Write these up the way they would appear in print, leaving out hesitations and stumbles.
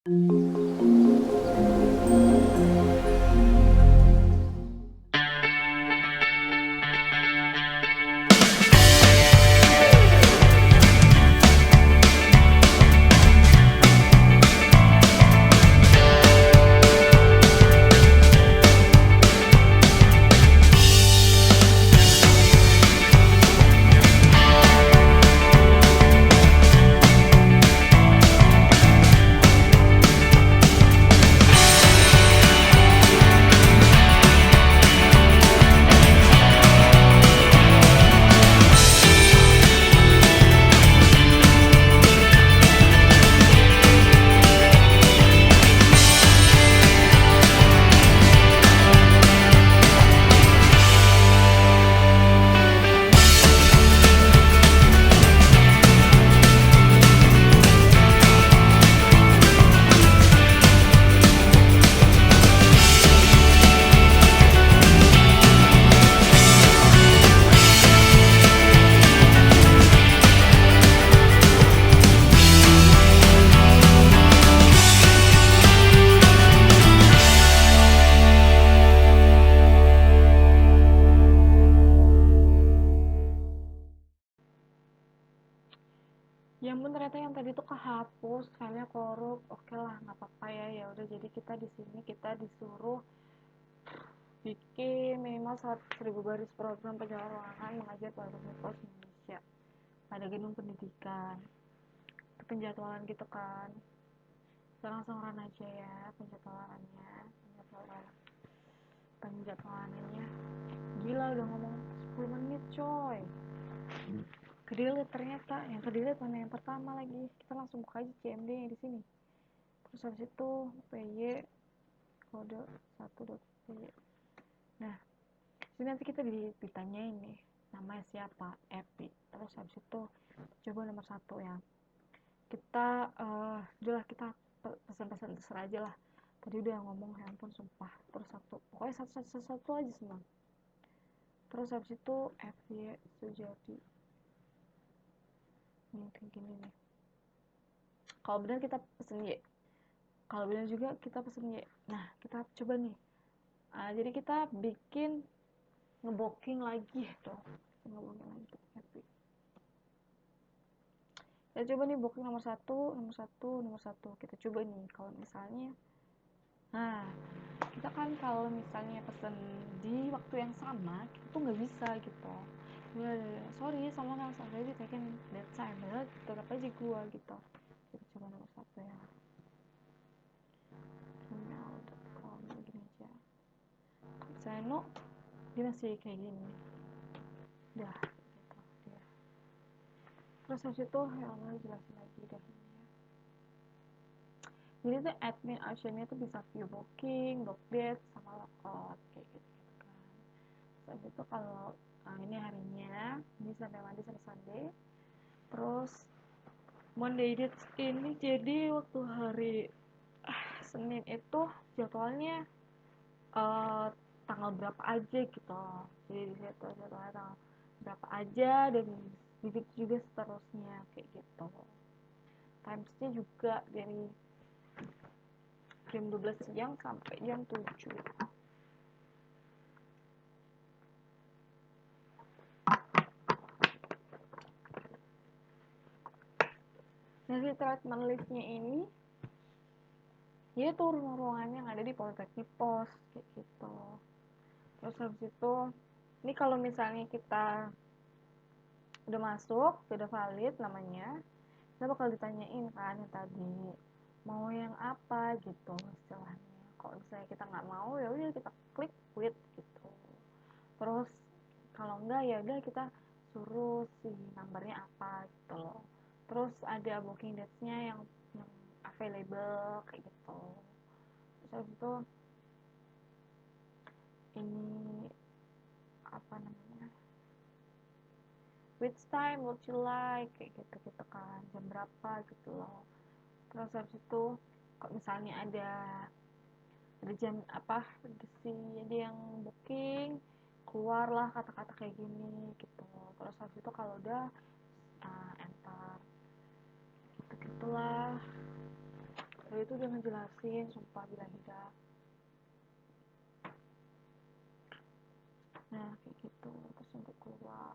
Ya ampun, ternyata yang tadi tuh kehapus, filenya korup. Oke lah, nggak apa-apa ya. Ya udah, jadi kita di sini kita disuruh bikin minimal 100.000 baris program penjualan ruangan mengajar pada Universitas Indonesia pada gedung pendidikan. Itu penjadwalan gitu kan. Kita langsung run aja ya penjadwalannya. Penjadwalannya. Gila, udah ngomong 10 menit coy. Kedelete ternyata, yang kedelete mana yang pertama lagi. Kita langsung buka aja CMD nya di sini. Terus habis itu PY kode 1.py. Nah, jadi nanti kita ditanyain nih namanya siapa, Epi. Terus habis itu coba nomor 1 ya. Kita udahlah, kita pesan-pesan terserah aja lah. Tadi udah ngomong, handphone sumpah. Terus pokoknya satu aja senang. Terus habis itu FY Sujati. Nih kayak gini nih. Kalau benar kita pesen Y. Kalau benar juga kita pesen Y. Nah, kita coba nih. Jadi kita bikin ngebooking lagi tuh. Ngebooking lagi. Happy. Kita coba nih booking nomor satu. Kita coba nih kalau misalnya. Nah, kita kan kalau misalnya pesen di waktu yang sama, kita tuh nggak bisa gitu. Sorry, someone else already taken that time. Padahal tetap aja gua gitu. Kita coba nomor 1 ya. Gmail.com gini aja. Saya dia masih kayak gini. Udah gitu dia. Terus habis itu ya Allah, jelasin lagi deh. Jadi tuh admin actionnya tuh bisa view booking, book date, sama logout kayak gitu kan. Terus itu kalau ini harinya bisa sampai Monday sampai Sunday. Terus Monday dates ini jadi waktu hari Senin itu jadwalnya tanggal berapa aja gitu. Jadi di situ jadwalnya tanggal berapa aja, dan begitu juga seterusnya kayak gitu. Timesnya juga dari jam 12 siang sampai jam 7. Nah, si treatment listnya ini dia tuh ruangannya yang ada di Politeknik Pos kayak gitu. Terus habis itu ini kalau misalnya kita udah masuk, udah valid namanya, kita bakal ditanyain kan yang tadi mau yang apa gitu istilahnya. Kalau misalnya kita nggak mau, ya udah kita klik quit gitu. Terus kalau enggak, ya udah kita suruh si numbernya apa gitu loh. Terus ada booking dates-nya yang available kayak gitu. Terus habis itu ini apa namanya, which time would you like kayak gitu kan, jam berapa gitu loh. Terus habis itu kalau misalnya ada jam apa si dia yang booking, keluarlah kata-kata kayak gini gitu. Terus habis itu kalau udah enter gitu gitulah. Tadi itu dia ngejelasin, sumpah bila-bila. Nah kayak gitu, terus untuk keluar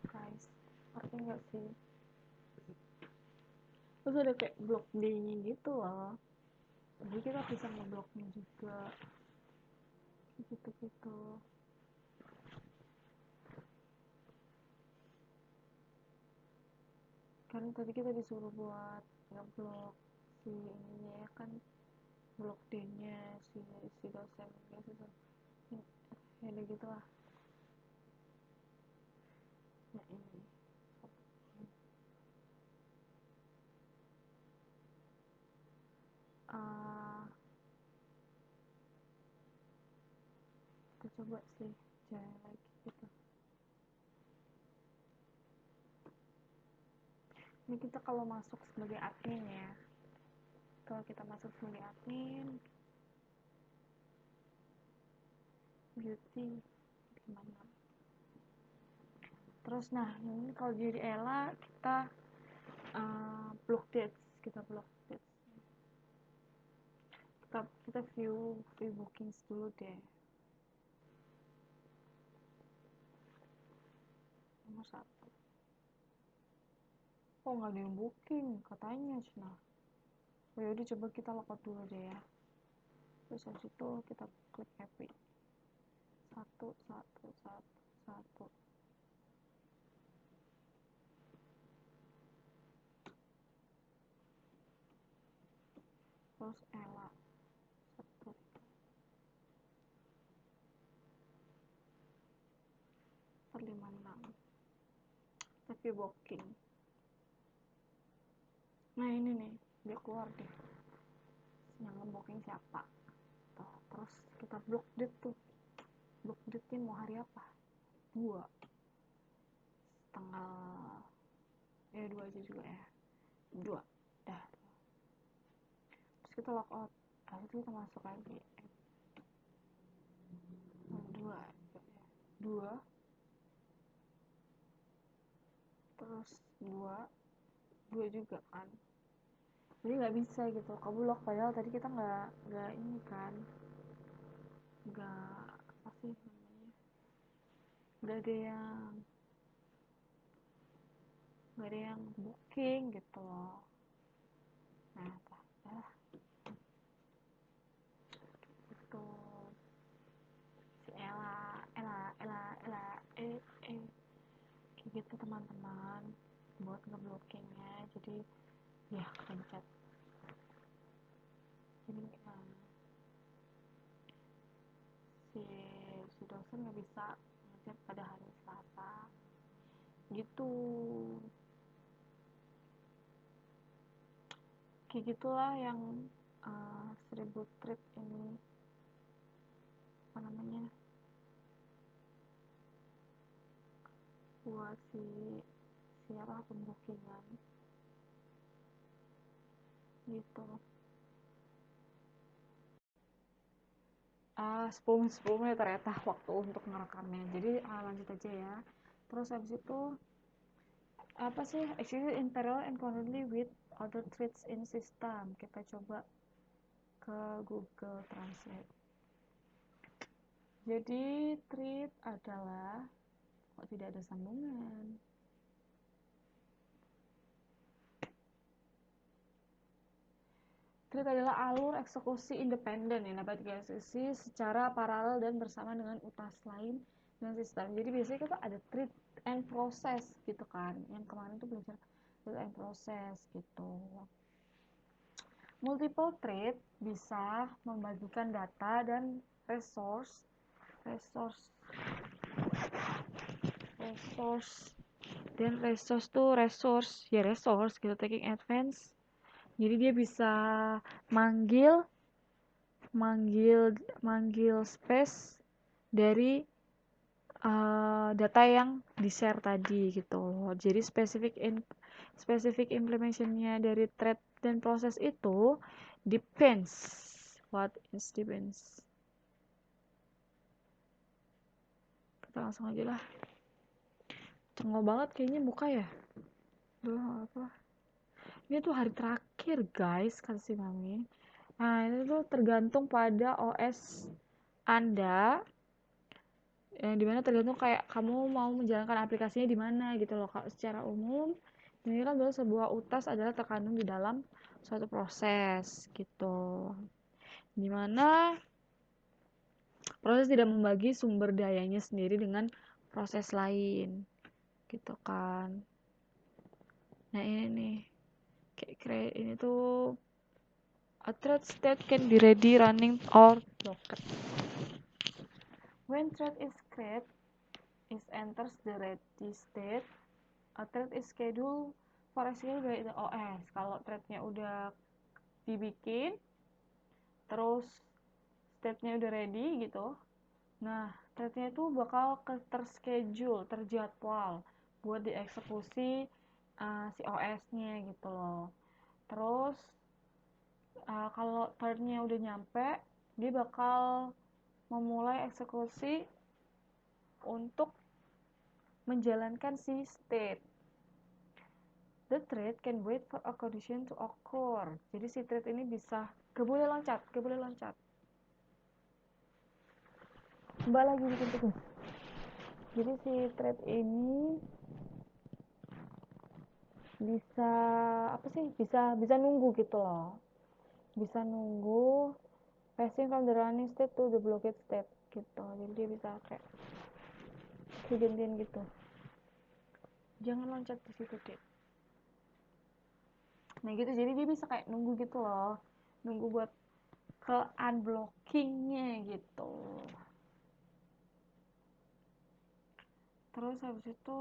guys, ngerti nggak sih? Terus ada kayak blok D-nya gitu loh, jadi kita bisa ngebloknya juga gitu-gitu. Kan tadi kita disuruh buat ngeblok si ininya ya kan, blok D-nya si dosen gitu, ya udah gitu lah. Nah ini uh, kita coba sih jangan lagi gitu. Ini kita kalau masuk sebagai admin ya, kalau kita masuk sebagai admin beauty gimana. Terus nah ini kalau jadi Ella kita block dates, kita block dates, kita view bookings dulu deh. Nomor 1, oh nggak ada yang booking katanya Cina. Oh yaudah coba kita logout dulu deh ya. Terus habis itu kita klik happy. 1 1 1 1. Terus Ella 1 456. Tapi booking. Nah ini nih dia keluar deh yang ngebooking siapa tuh. Terus kita block date tuh, block date mau hari apa, 2 tanggal, ya 2 aja juga ya, 2 dah. Terus kita lock out, habis itu kita masuk lagi 2 2 terus 2 2 juga kan, jadi nggak bisa gitu keblok, padahal tadi kita nggak ini kan, nggak apa sih namanya, nggak ada yang booking gitu loh. Nah dah itu si Ella kayak gitu teman-teman, buat ngeblockingnya. Jadi ya kepencet ini si dosen nggak bisa ngajar pada hari Selasa gitu. Kayak gitulah yang 1000 trip ini, apa namanya, buat siapa pembookingan gitu. 10 menit ternyata waktu untuk ngerekamnya, jadi lanjut aja ya. Terus habis itu apa sih, execute in parallel and concurrently with other threads in system, kita coba ke Google Translate. Jadi thread adalah, kok tidak ada sambungan, thread adalah alur eksekusi independen yang dapat dieksekusi secara paralel dan bersama dengan utas lain dengan sistem. Jadi biasanya kita ada thread and process gitu kan, yang kemarin tuh belajar thread and process gitu. Multiple thread bisa membagikan data dan resource dan resource gitu, taking advance. Jadi dia bisa manggil space dari data yang di share tadi gitu loh. Jadi specific implementationnya dari thread dan proses itu depends. What is depends? Kita langsung aja lah. Cengol banget kayaknya muka ya. Duh apa? Ini tuh hari terakhir guys, kata si mami. Nah itu tuh tergantung pada OS Anda, yang dimana tergantung kayak kamu mau menjalankan aplikasinya di mana gitu loh. Kak, secara umum ini kan bahwa sebuah utas adalah terkandung di dalam suatu proses gitu, dimana proses tidak membagi sumber dayanya sendiri dengan proses lain gitu kan. Nah ini nih, kayak ini tuh a thread state can be ready, running, or blocked. When thread is created, it enters the ready state. A thread is scheduled for execution by the OS. Kalau threadnya udah dibikin, terus state-nya udah ready gitu, nah threadnya itu bakal terschedule, terjadwal buat dieksekusi si OS-nya gitu loh. Terus kalau threadnya udah nyampe, dia bakal memulai eksekusi untuk menjalankan si state. The thread can wait for a condition to occur. Jadi si thread ini bisa gak boleh loncat. Mbak lagi bikin tugas. Jadi si thread ini bisa apa sih? Bisa nunggu gitu loh. Bisa nunggu passing from the running state to the blocked state gitu. Jadi dia bisa kayak gantian gitu. Jangan loncat di situ deh. Nah gitu, jadi dia bisa kayak nunggu gitu loh, nunggu buat ke unblockingnya gitu. Terus habis itu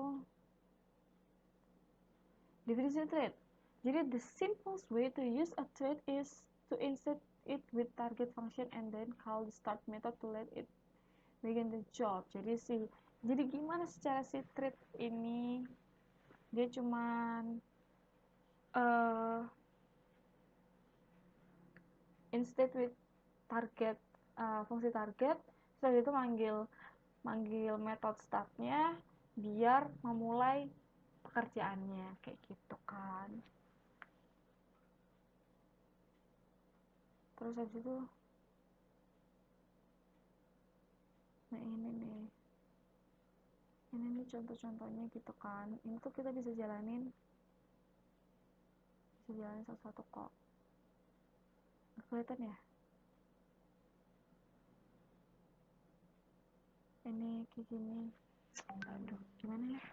definisi thread. Jadi the simplest way to use a thread is to insert it with target function and then call the start method to let it begin the job. Jadi gimana secara si thread ini, dia cuman insert with target, fungsi target, setelah itu manggil metode startnya biar memulai pekerjaannya kayak gitu kan. Terus habis itu nah ini nih contoh-contohnya gitu kan. Ini tuh kita bisa jalanin satu-satu kok. Nggak kelihatan ya, ini kayak gini. Aduh gimana ya.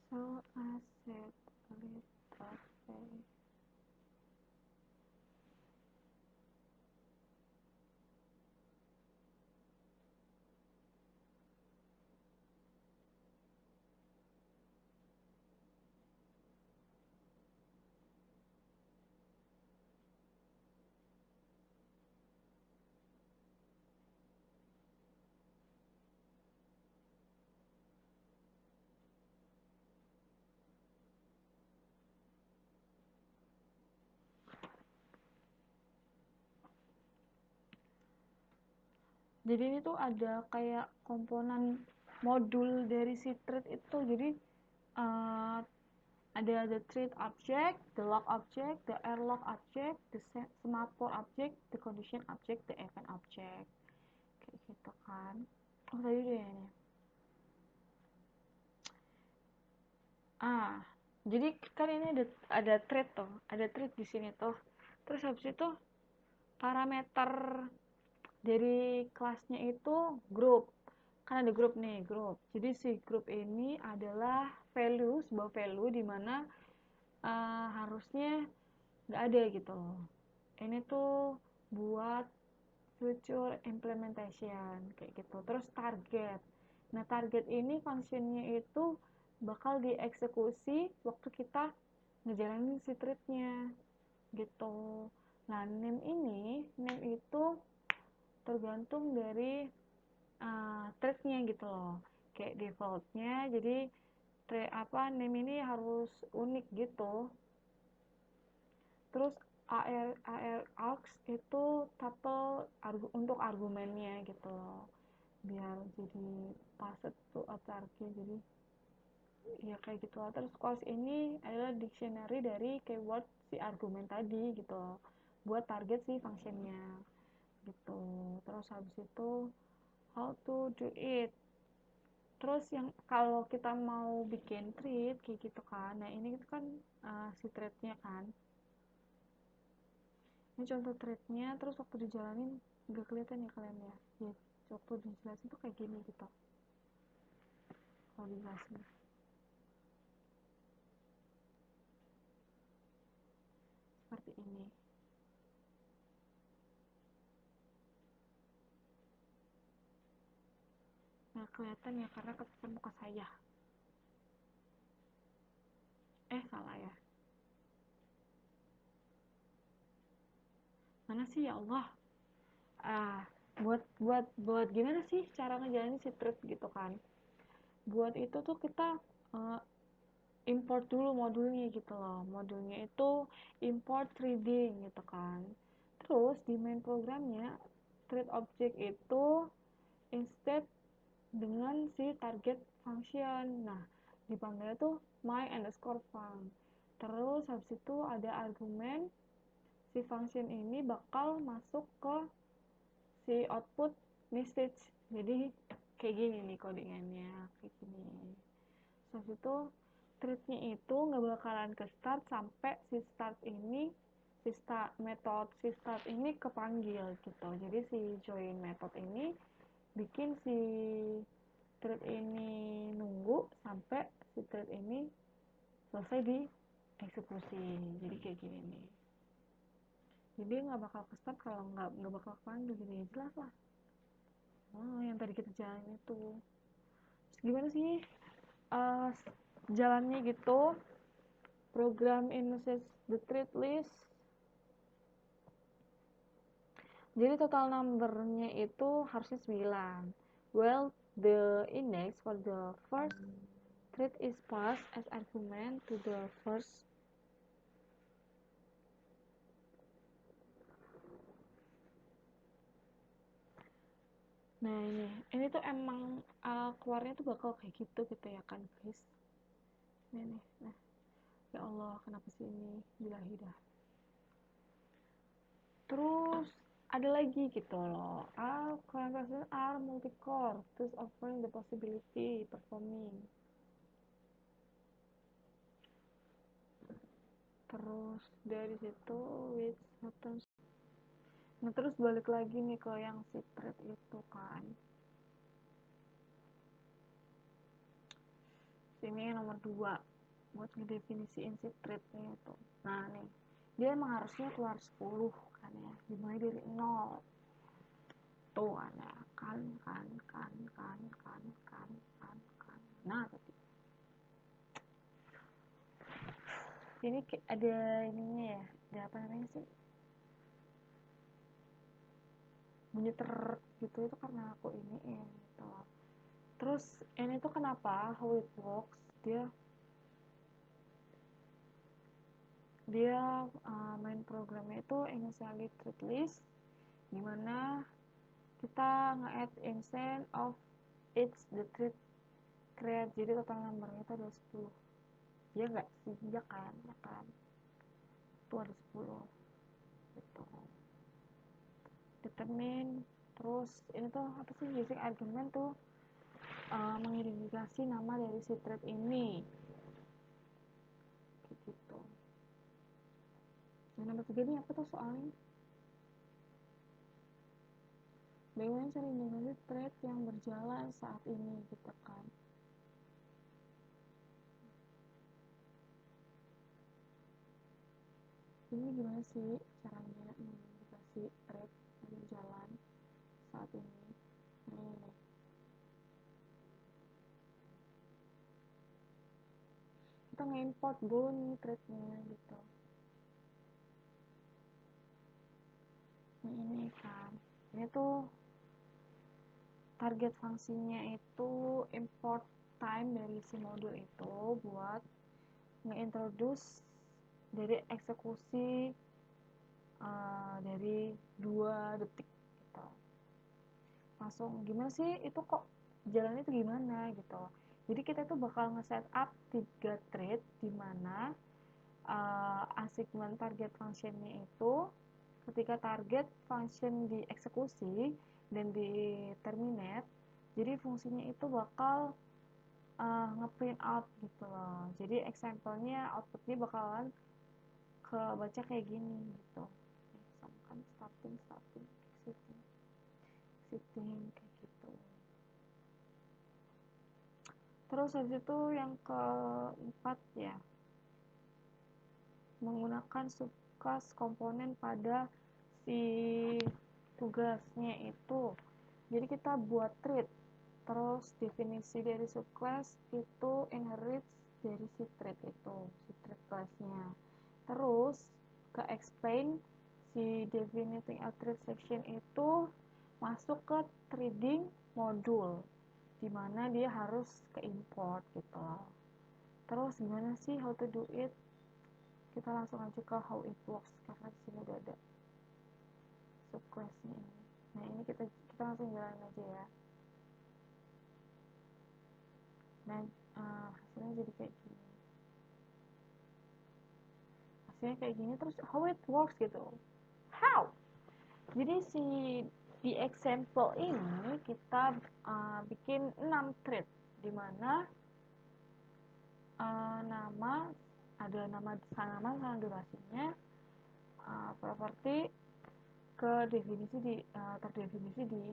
So I said a little face. Jadi ini tuh ada kayak komponen modul dari si thread itu. Jadi uh, ada the thread object, the lock object, the airlock object, the semaphore object, the condition object, the event object kayak gitu kan. Oh tadi udah ya ini. Jadi kan ini ada thread tuh, ada thread di sini tuh. Terus habis itu parameter dari kelasnya itu grup, kan ada grup nih, grup. Jadi si grup ini adalah sebuah value di mana harusnya nggak ada gitu loh. Ini tuh buat future implementation kayak gitu. Terus target. Nah, target ini functionnya itu bakal dieksekusi waktu kita ngejalanin si thread-nya gitu. Nah, name itu tergantung dari thread-nya gitu loh. Kayak defaultnya, jadi name ini harus unik gitu. Terus args itu tuple untuk argumennya gitu loh, biar jadi passed to a target, jadi ya kayak gitu loh. Terus course ini adalah dictionary dari keyword si argumen tadi gitu loh, buat target si functionnya gitu. Terus habis itu how to do it. Terus yang kalau kita mau bikin thread kayak gitu kan, nah ini kan si threadnya kan, ini contoh threadnya. Terus waktu dijalanin nggak kelihatan ya kalian ya, waktu dijelasin tuh kayak gini gitu kalau dijelasin seperti ini. Nggak kelihatan ya karena ketutup muka saya. Salah ya, mana sih ya Allah. Buat gimana sih cara ngejalanin si thread gitu kan. Buat itu tuh kita import dulu modulnya gitu loh. Modulnya itu import threading gitu kan. Terus di main programnya thread object itu instead dengan si target function. Nah, dipanggilnya tuh my underscore func. Terus habis itu ada argumen, si function ini bakal masuk ke si output message. Jadi kayak gini nih codingannya, kayak gini. Habis itu threadnya itu nggak bakalan ke start sampai si start ini si start ini kepanggil gitu. Jadi si join method ini bikin si thread ini nunggu sampai si thread ini selesai di eksekusi. Jadi kayak gini nih, jadi nggak bakal ke start kalau nggak bakal kepanggil. Jadi jelas lah yang tadi kita jalan itu. Terus gimana sih uh, jalannya gitu. Program message the thread list. Jadi total numbernya itu harusnya 9. Well, the index for the first thread is passed as argument to the first. Nah, ini tuh emang keluarnya tuh bakal kayak gitu ya kan guys. Nih. Nah, ya Allah, kenapa sih ini? Bilahi dah. Terus ada lagi gitu loh. Current processor are multi-core, thus offering the possibility performing. Terus dari situ which happens. Nah, terus balik lagi nih ke yang si thread itu kan. Sini nomor 2 buat ngedefinisiin si threadnya itu. Nah nih, dia emang harusnya keluar 10 kan ya, dimulai dari 0 tuh ada kan. Nah tadi ini ada ininya ya, ada apa namanya sih, bunyi gitu, itu karena aku iniin gitu. Terus ini tuh kenapa how it works, dia main programnya itu initially thread list, dimana kita nge-add instance of each the thread create. Jadi total numbernya itu ada 10. Ya nggak sih, ya kan itu ada 10 gitu. Determine. Terus ini tuh apa sih, basic argument tuh mengidentifikasi nama dari si thread ini gitu. Yang nomor 3 ini apa tuh soalnya, bagaimana cara mengenali thread yang berjalan saat ini gitu kan. ini gimana sih caranya mengidentifikasi thread yang jalan saat ini. Nih, kita nge-import dulu nih threadnya gitu. Ini kan, ini tuh target fungsinya itu import time dari si modul itu buat nge-introduce dari eksekusi dari 2 detik gitu. Langsung gimana sih itu kok jalannya itu gimana gitu. Jadi kita tuh bakal nge-set up 3 thread di mana assignment target functionnya itu ketika target function dieksekusi dan di terminate, jadi fungsinya itu bakal ngeprint out gitu loh. Jadi example-nya outputnya bakalan kebaca kayak gini gitu. Misalkan starting exiting kayak gitu. Terus habis itu yang keempat ya, menggunakan subclass komponen pada si tugasnya itu. Jadi kita buat thread, terus definisi dari subclass itu inherit dari si thread itu, si thread classnya. Terus ke explain si definiting a thread section itu masuk ke threading module, dimana dia harus ke import gitu. Terus gimana sih how to do it? Kita langsung aja ke how it works karena di sini udah ada subclassnya ini. Nah ini kita langsung jalanin aja ya. Nah hasilnya jadi kayak gini. Hasilnya kayak gini terus how it works gitu. How? Jadi di example ini kita bikin 6 thread di mana nama ada nama sama durasinya, properti ke definisi terdefinisi di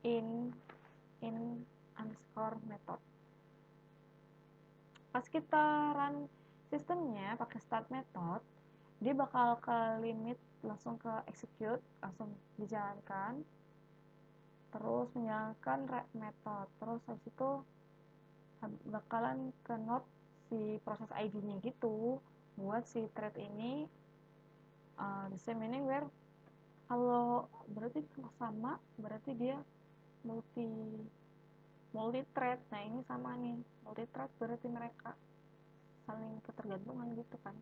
in underscore method. Pas kita run sistemnya pakai start method, dia bakal ke limit langsung ke execute, langsung dijalankan, terus menjalankan read method, terus habis itu bakalan ke note si proses ID-nya gitu buat si thread ini the same meaning where kalau berarti sama berarti dia multi thread. Nah ini sama nih, multi thread berarti mereka saling ketergantungan gitu kan.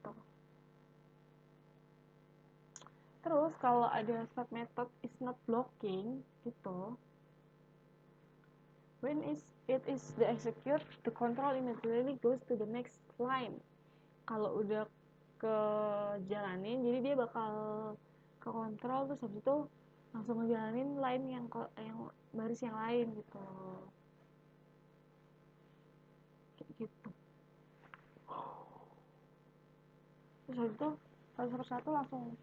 Tuh. Terus kalau ada start method is not blocking gitu, when it is the execute, the control immediately goes to the next line. Kalau udah ke jalanin, jadi dia bakal ke kontrol terus habis itu langsung ngejalanin line yang baris yang lain gitu. Kayak gitu. Terus habis itu satu persatu langsung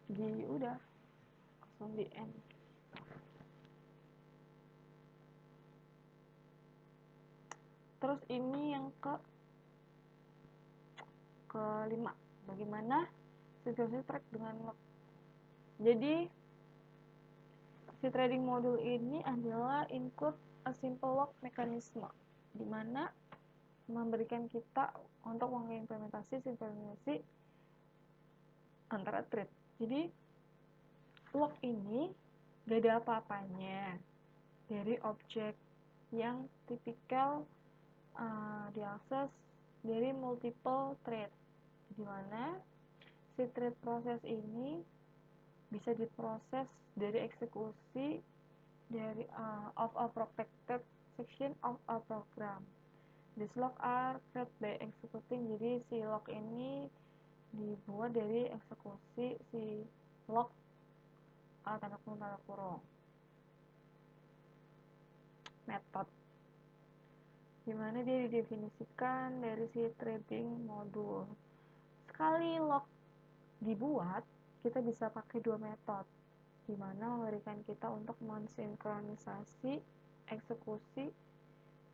langsung di end. Terus ini yang kelima, bagaimana sinkronis track dengan lock. Jadi si trading module ini adalah include a simple lock mechanism, dimana memberikan kita untuk mengimplementasi sinkronisasi antara thread. Jadi lock ini gak ada apa-apanya dari objek yang tipikal diakses dari multiple thread, dimana si thread proses ini bisa diproses dari eksekusi dari of a protected section of a program. These lock are created by executing. Jadi si lock ini dibuat dari eksekusi si lock tanda kurung method, dimana dia didefinisikan dari si threading module. Sekali lock dibuat, kita bisa pakai 2 metode, dimana memberikan kita untuk mensinkronisasi eksekusi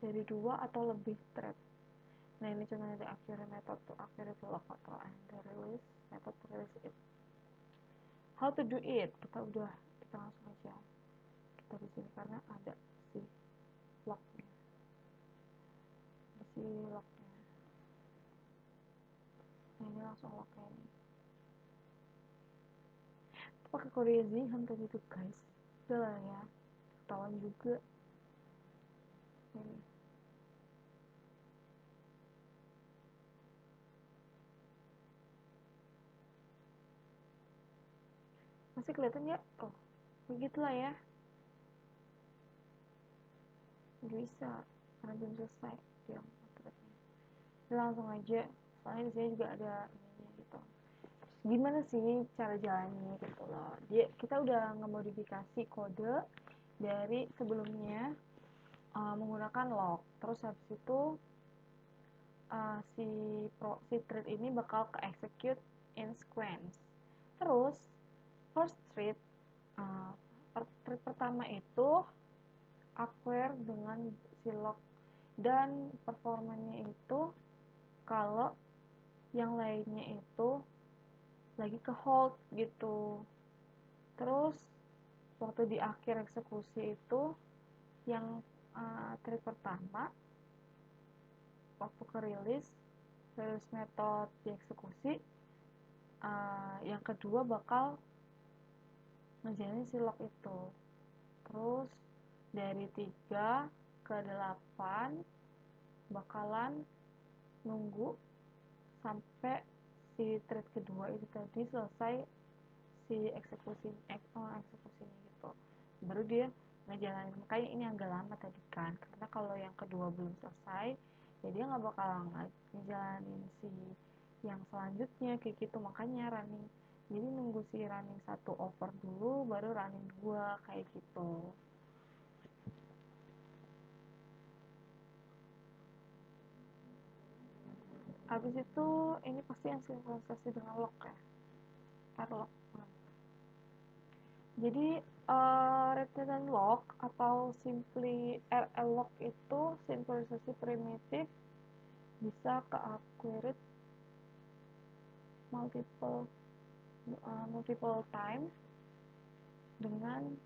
dari 2 atau lebih thread. Nah, ini cuma the accurate method to accurately lock control and the release method to release it. How to do it? Kita langsung aja. Kita di sini karena ada si locknya. Si locknya. Nah, ini langsung locknya nih. Pakai kode Zihan tadi tuh guys. Udah lah ya. Ketahuan juga. Ini. Masih kelihatan ya? Oh, begitulah ya. Gak bisa karena belum selesai dia threadnya. Langsung aja. Soalnya di sini juga ada ininya gitu. Gimana sih cara jalannya gitu loh. Kita udah ngemodifikasi kode dari sebelumnya menggunakan lock. Terus habis itu si thread ini bakal ke execute in sequence. Terus first thread thread pertama itu acquire dengan si lock dan performanya itu kalau yang lainnya itu lagi ke hold gitu. Terus waktu di akhir eksekusi itu yang thread pertama waktu ke release method dieksekusi, yang kedua bakal ngejalanin si lock itu. Terus dari 3 ke 8 bakalan nunggu sampai si thread kedua itu tadi selesai si eksekusinya gitu, baru dia ngejalanin. Makanya ini agak lama tadi kan, karena kalau yang kedua belum selesai ya dia nggak bakal ngejalanin si yang selanjutnya kayak gitu. Makanya running, jadi nunggu si running 1 over dulu baru running 2 kayak gitu. Habis itu ini pasti yang sinkronisasi dengan lock ya, airlock. Jadi return lock atau simply RL lock itu sinkronisasi primitif bisa ke accurate multiple time dengan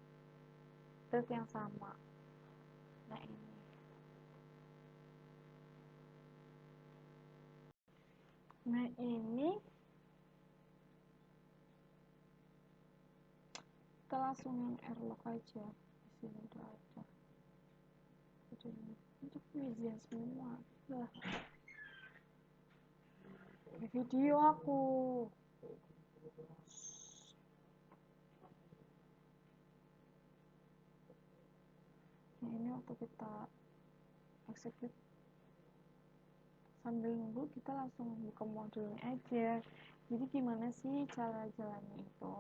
thread yang sama. Nah ini kita langsung yang airlock aja. Di sini udah ada. Untuk pengajian semua. Nah, video aku. Nah, ini waktu kita execute sambil nunggu kita langsung buka modulnya aja. Jadi gimana sih cara jalannya itu?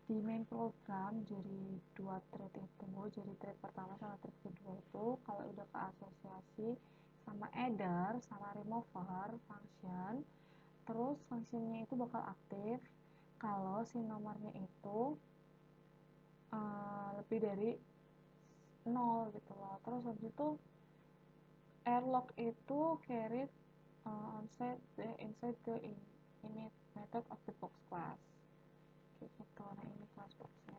Di main program jadi 2 thread itu, jadi thread pertama sama thread kedua itu kalau udah ke asosiasi sama adder sama remover function, terus functionnya itu bakal aktif kalau si nomornya itu lebih dari 0 gitu loh. Terus habis itu airlock itu carried inside the init method of the box class kayak gitu. Nah ini class boxnya.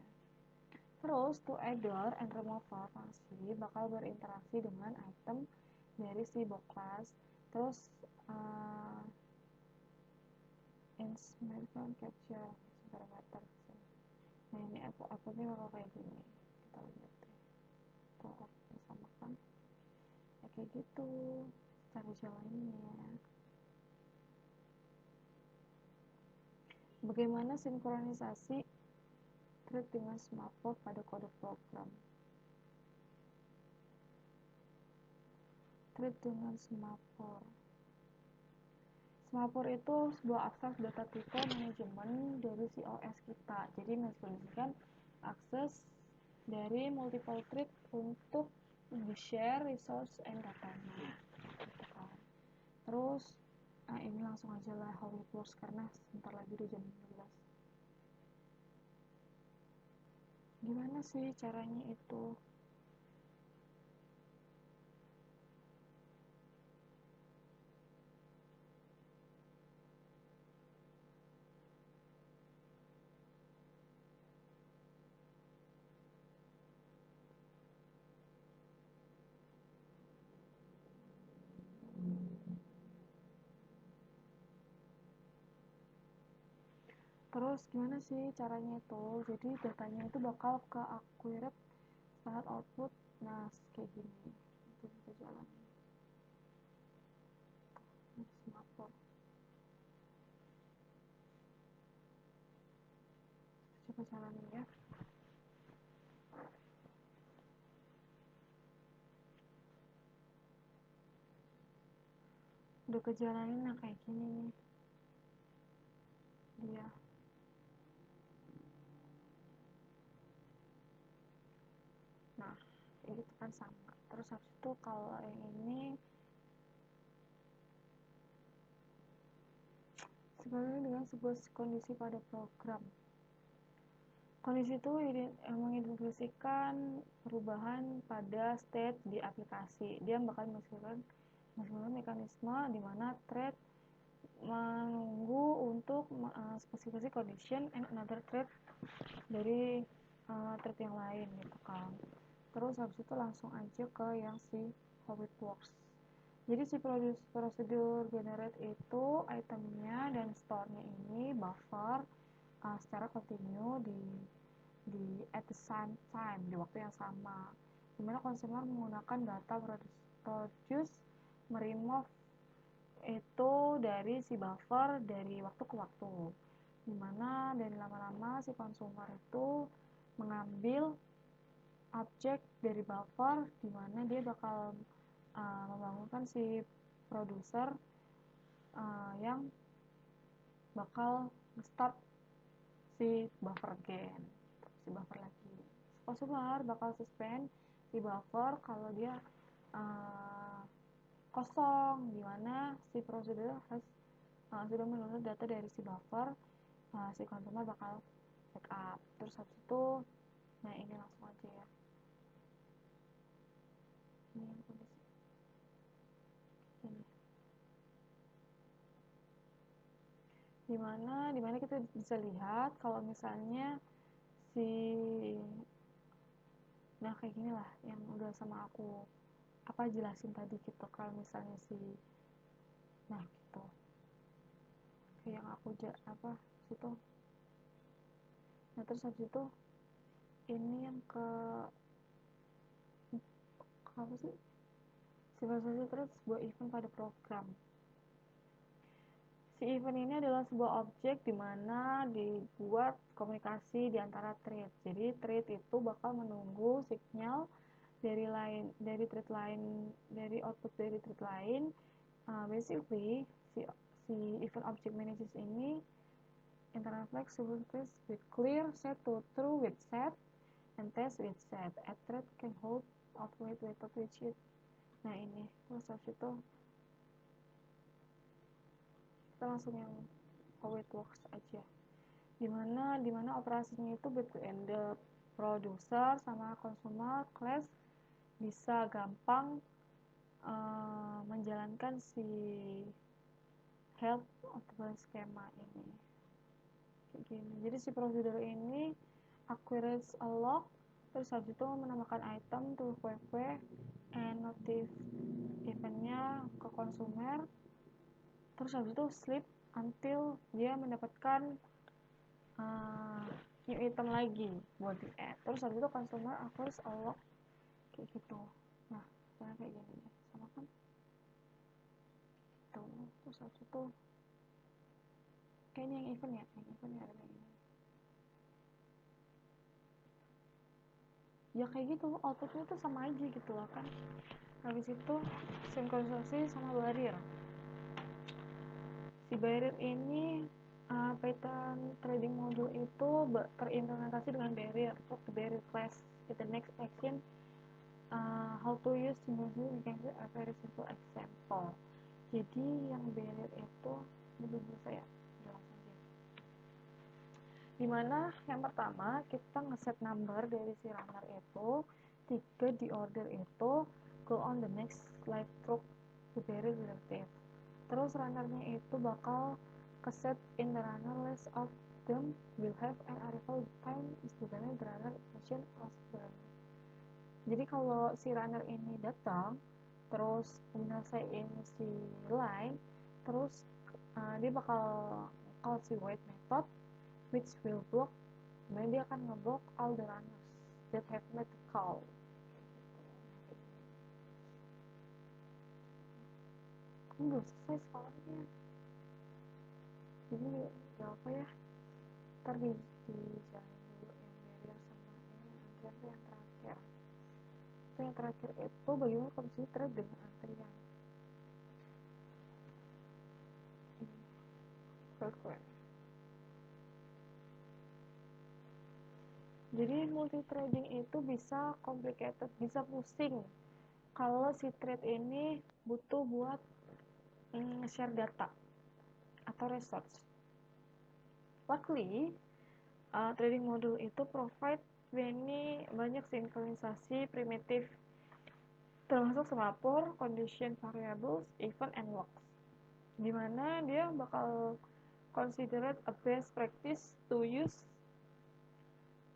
Terus to adder and remover fungsi bakal berinteraksi dengan item dari si box class. Terus instrument capture parameter. Nah ini outputnya bakal kayak gini, kita lihat deh. Tuh outputnya sama kan ya, kayak gitu cara jalannya. Bagaimana sinkronisasi thread dengan semaphore pada kode program? Thread dengan semaphore. Semaphore itu sebuah akses data type manajemen dari si OS kita. Jadi mensinkronkan akses dari multiple thread untuk di-share resource and datanya. Gitu kan. Terus ini langsung aja lah how it works karena sebentar lagi udah jam 12. Gimana sih caranya itu? Terus gimana sih caranya itu? Jadi datanya itu bakal ke accurate saat output. Nah, kayak gini. Itu bisa jalan. Semafor. Coba jalanin ya. Udah kejalanin yang kayak gini nih. Dia. Nah, itu kan sama. Terus habis itu kalau yang ini sebenarnya dengan sebuah kondisi pada program. Kondisi itu mengidentifikasikan perubahan pada state di aplikasi. Dia bakal menghasilkan mekanisme di mana thread menunggu untuk spesifikasi condition and another thread dari thread yang lain gitu kan. Terus habis itu langsung aja ke yang si how it works. Jadi si prosedur generate itu itemnya dan store-nya ini buffer secara kontinu di at the same time, di waktu yang sama, dimana consumer menggunakan data produce meremove itu dari si buffer dari waktu ke waktu, dimana dari lama-lama si consumer itu mengambil objek dari buffer, dimana dia bakal membangunkan si produser yang bakal start si buffer again, si buffer lagi. Consumer bakal suspend si buffer kalau dia kosong, dimana si prosedur harus sudah menurut data dari si buffer, si consumer bakal backup. Terus habis itu, nah ini langsung aja ya. Ini yang kondisi ini. Dimana kita bisa lihat kalau misalnya si nah kayak gini lah yang udah sama aku jelasin tadi gitu. Kalau misalnya si nah gitu kayak yang aku situ. Nah terus habis itu ini yang ke apa sih, sifat-sifat terus sebuah event pada program. Si event ini adalah sebuah objek di mana dibuat komunikasi di antara thread. Jadi thread itu bakal menunggu signal dari thread lain, dari output dari thread lain. Basically si event object manages ini internal flag subscripts with clear set to true with set and test with set. A thread can hold output without which it. Nah ini terus habis itu kita langsung yang how it works aja, dimana operasinya itu between the producer sama consumer class bisa gampang menjalankan si help atau skema ini kayak gini. Jadi si prosedur ini accurates a log, terus habis itu menambahkan item to QQ and notif eventnya ke consumer, terus habis itu sleep until dia mendapatkan new item lagi buat di add. Terus habis itu consumer accurates a log kayak gitu. Nah kayak gini sama kan gitu. Terus habis itu kayaknya yang event ya ada kayak gini ya, kayak gitu outputnya tuh sama aja gitu loh kan. Habis itu sinkronisasi sama barrier. Si barrier ini Python trading module itu terimplementasi dengan barrier. For the barrier class in the next action, how to use sinkronisasi, we can do a very simple example. Jadi yang barrier itu ini belum selesai ya, langsung aja. Dimana yang pertama kita ngeset number dari si runner itu 3 di order itu go on the next slide through the barrier directive. Terus runnernya itu bakal keset in the runner list of them will have an arrival time is determined the runner action process. Jadi kalau si runner ini datang terus menyelesaikan si line, terus dia bakal call si wait method which will block, kemudian dia akan ngeblock all the runners that have made the call. Belum selesai soalnya, jadi gak apa ya, ntar dijalin dulu yang barrier sama ini antrian tuh yang terakhir. Itu yang terakhir itu bagaimana kondisi thread dengan antrian. Jadi multithreading itu bisa complicated, bisa pusing kalau si thread ini butuh buat share data atau resource. Luckily, trading module itu provide banyak sinkronisasi primitif, termasuk semapur, condition variables, event, and logs, dimana dia bakal considered a best practice to use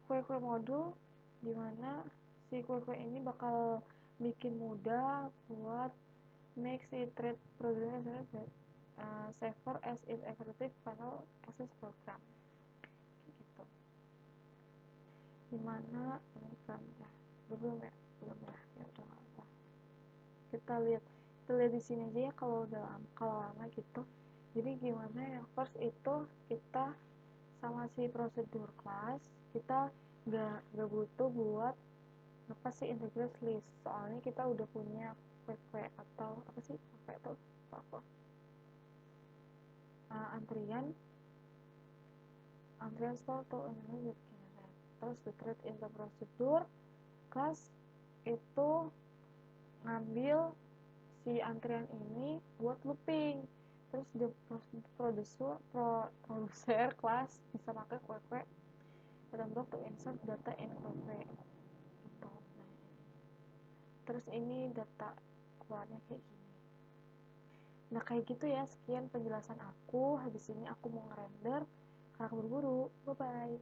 kue-kue modul, dimana si kue-kue ini bakal bikin mudah buat make si trade program safer as it effective final access program gitu. Dimana ini kan ya belum ya udah apa, kita lihat di sini aja ya kalau lama gitu. Jadi gimana ya, first itu kita sama si prosedur kelas kita gak butuh buat apa sih integrate list, soalnya kita udah punya PV atau apa sih PV itu apa antrian store tuh ini generate, terus the thread in the procedure class itu ngambil si antrian ini buat looping, terus the producer class bisa pakai QQ dalam block to insert data in QQ gitu. Nah, terus ini data keluarnya kayak gini. Nah kayak gitu ya, sekian penjelasan aku. Habis ini aku mau ngerender karena aku buru-buru. Bye bye.